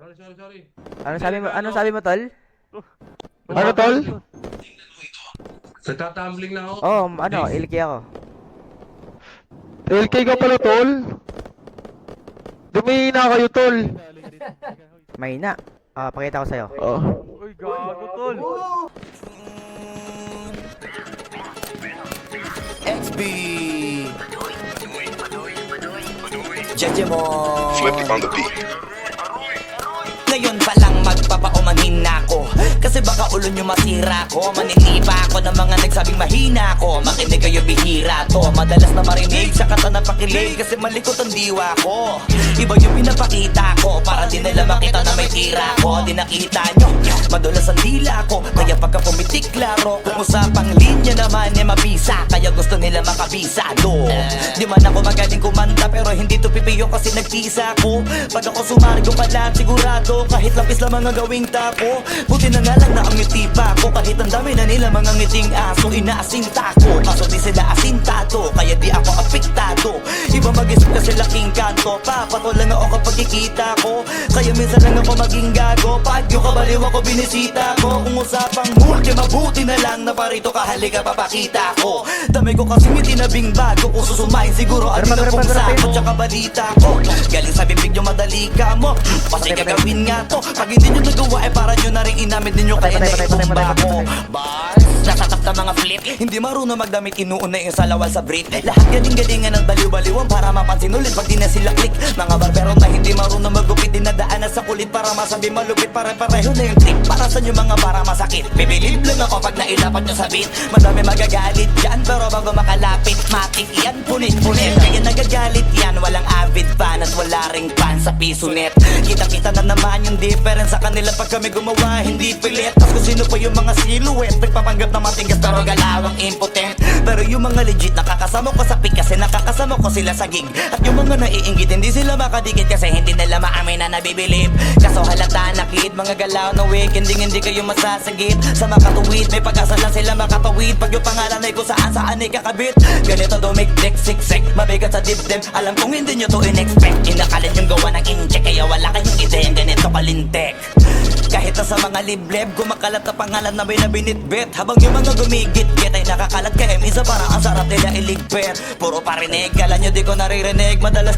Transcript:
Sorry. Ano sabi mo, tol? Ano, tol? Nagtatumbling na ako. Oh, LK ako. LK ka pala, tol? Dumihina kayo, tol. Mahina. Pakita ko sa'yo. Oh. Uy, gago, tol. XB Jejemo Flip it on the beat. Ngayon pa lang magpapaumanhin na ako kasi baka ulo nyo masira ko. Maniniba ako ng mga nagsabing mahina ko. Makinig kayo, bihira to. Madalas na marinig sa kata na pakilig kasi malikot ang diwa ko. Iba yung pinapakita ko para di nila makita na may tira ko. Di nakita nyo, madulas ang dila ko. Kaya pagka pumitik klaro, kung usapang linya naman ay mabisa. Kaya gusto nila makabisado. Di man ako magaling kumanta pero hindi to pipiyo kasi nagtisa ko. Pag ako sumargo pala sigurado kahit lapis lang mga gawing tapo. Buti na nga lang na ang ngiti pa ko. Kahit ang dami na nila mga ngiting aso, inaasinta ko. Kaso di sila asintado, kaya di ako apektado. Iba mag-isip kasi laking kanto. Papato lang ako kapag kikita ko. Kaya minsan lang ako maging gago. Pag yung kabaliw ako binisita ko. Kung usapang multi, mabuti na lang na parito ka, halika papakita ko. Dami ko kasi tinabing bago. Kung susumain siguro at na kung sakot tsaka balita ko. Galing sa bibig yung madali ka mo. Kasi gagawin nga to. Pag hindi nyo nagawa ay para nyo na rin inamit ninyo kaya naitumba ko. Bars, nasatap na mga flip. Hindi marunong magdamit, inuuna yung salawal sa brief. Lahat galing-galingan ng baliw-baliwan para mapansin ulit pag di na sila click. Mga barbero na hindi marunong magupit, dinadaanan sa kulit para masabi malupit. Pare-pareho na yung trip para sa nyo mga para masakit. Bibilib lang ako pag nailapat nyo sa beat. Madami magagalit dyan pero bago makalapit matik yan, punit-punit. Kaya nagagalit yan, walang avid fan at wala ring fan sa piso net. Kita-kita na naman yung difference sa kanila pag kami gumawa, hindi pilit. Tapos kung sino pa yung mga silhouette nagpapanggap na matigas pero galawang impotent. Pero yung mga legit nakakasama ko sa pick kasi nakakasama ko sila sa gig. At yung mga naiinggit hindi sila makadikit kasi hindi nila maamin na nabibilib. Kaso halata na kid, mga galaw na wig, hindi kayo masasagip. Sa makatuwid, may pag-asa lang sila makatawid. Pag yung pangalan ay kung saan ay kakabit. Ganito dumikdik, siksik, mabigat sa dibdib. Alam kong hindi nyo to in-expect. Inakalit yung gawa ng incheck kaya wala kayong ideyang ganito kalintek. Kahit na sa mga libleb, gumakalat na pangalan na binabinitbit. Habang yung mga gumigit-git ay nakakalat kaya minsan parang ang sarap nila iligpit. Puro parinig, kala nyo di ko naririnig. Madalas